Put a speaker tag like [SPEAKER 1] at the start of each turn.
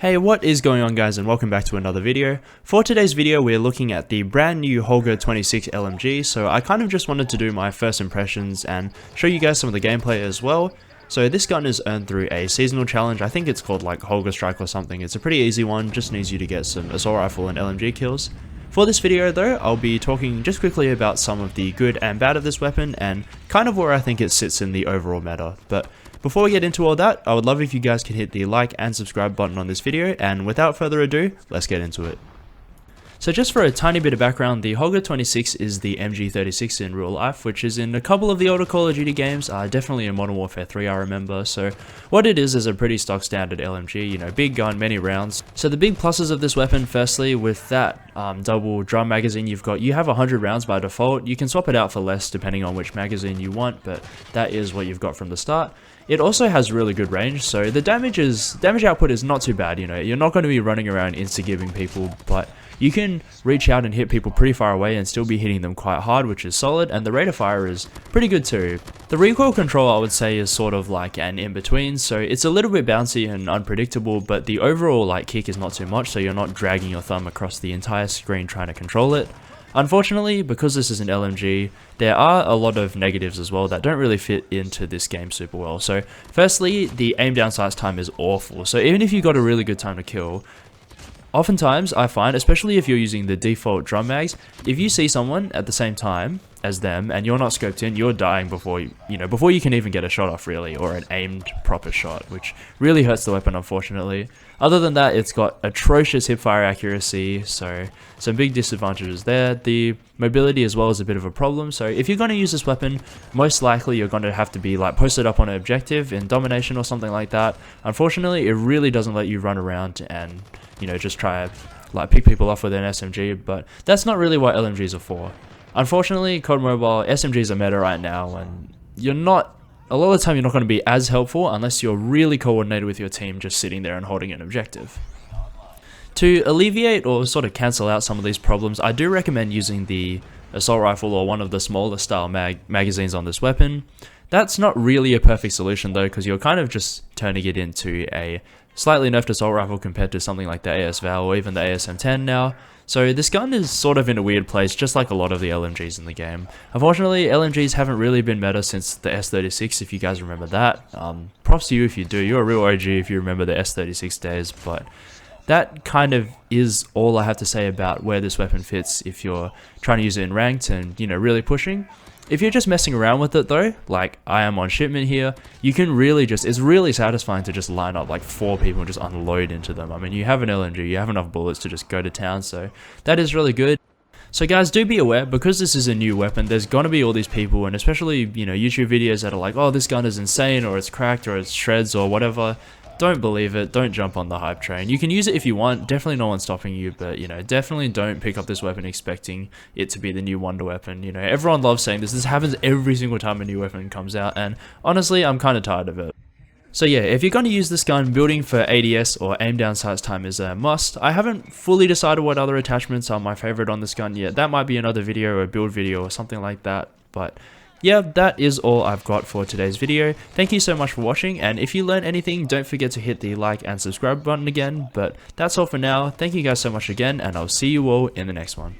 [SPEAKER 1] Hey, what is going on guys, and welcome back to another video. For today's video we're looking at the brand new Holger 26 LMG, so I kind of just wanted to do my first impressions and show you guys some of the gameplay as well. So this gun is earned through a seasonal challenge. I think it's called like Holger Strike or something. It's a pretty easy one, just needs you to get some assault rifle and LMG kills. For this video though, I'll be talking just quickly about some of the good and bad of this weapon and kind of where I think it sits in the overall meta. But before we get into all that, I would love if you guys could hit the like and subscribe button on this video, and without further ado, let's get into it. So just for a tiny bit of background, the Holger 26 is the MG36 in real life, which is in a couple of the older Call of Duty games, definitely in Modern Warfare 3 I remember. So what it is a pretty stock standard LMG, you know, big gun, many rounds. So the big pluses of this weapon, firstly, with that double drum magazine you have 100 rounds by default. You can swap it out for less depending on which magazine you want, but that is what you've got from the start. It also has really good range, so the damage output is not too bad. You know, you're not going to be running around insta-gibbing people, but you can reach out and hit people pretty far away and still be hitting them quite hard, which is solid, and the rate of fire is pretty good too. The recoil control, I would say, is sort of like an in-between, so it's a little bit bouncy and unpredictable, but the overall like kick is not too much, so you're not dragging your thumb across the entire screen trying to control it. Unfortunately, because this is an LMG, there are a lot of negatives as well that don't really fit into this game super well. So firstly, the aim down sight time is awful, so even if you've got a really good time to kill, oftentimes I find, especially if you're using the default drum mags, if you see someone at the same time as them and you're not scoped in, you're dying before you can even get a shot off really, or an aimed proper shot, which really hurts the weapon unfortunately. Other than that, it's got atrocious hipfire accuracy, so some big disadvantages there. The mobility as well is a bit of a problem, so if you're going to use this weapon, most likely you're going to have to be like posted up on an objective in domination or something like that. Unfortunately, it really doesn't let you run around and, you know, just try to like pick people off with an SMG, but that's not really what LMGs are for. Unfortunately, COD Mobile, SMGs are meta right now, and a lot of the time you're not going to be as helpful unless you're really coordinated with your team just sitting there and holding an objective. To alleviate or sort of cancel out some of these problems, I do recommend using the assault rifle or one of the smaller style magazines on this weapon. That's not really a perfect solution though, because you're kind of just turning it into a slightly nerfed assault rifle compared to something like the AS-Val or even the ASM-10 now. So this gun is sort of in a weird place, just like a lot of the LMGs in the game. Unfortunately, LMGs haven't really been meta since the S36, if you guys remember that. Props to you if you do. You're a real OG if you remember the S36 days, but that kind of is all I have to say about where this weapon fits if you're trying to use it in ranked and, you know, really pushing. If you're just messing around with it though, like I am on shipment here, you can really it's really satisfying to just line up like 4 people and just unload into them. I mean, you have an LMG, you have enough bullets to just go to town, so that is really good. So guys, do be aware, because this is a new weapon, there's gonna be all these people, and especially, you know, YouTube videos that are like, oh, this gun is insane, or it's cracked, or it's shreds, or whatever. Don't believe it, don't jump on the hype train. You can use it if you want, definitely no one's stopping you, but, you know, definitely don't pick up this weapon expecting it to be the new wonder weapon. You know, everyone loves saying this happens every single time a new weapon comes out, and honestly, I'm kind of tired of it. So yeah, if you're going to use this gun, building for ADS or aim down sight time is a must. I haven't fully decided what other attachments are my favorite on this gun yet. That might be another video or a build video or something like that, but yeah, that is all I've got for today's video. Thank you so much for watching, and if you learned anything, don't forget to hit the like and subscribe button again. But that's all for now. Thank you guys so much again, and I'll see you all in the next one.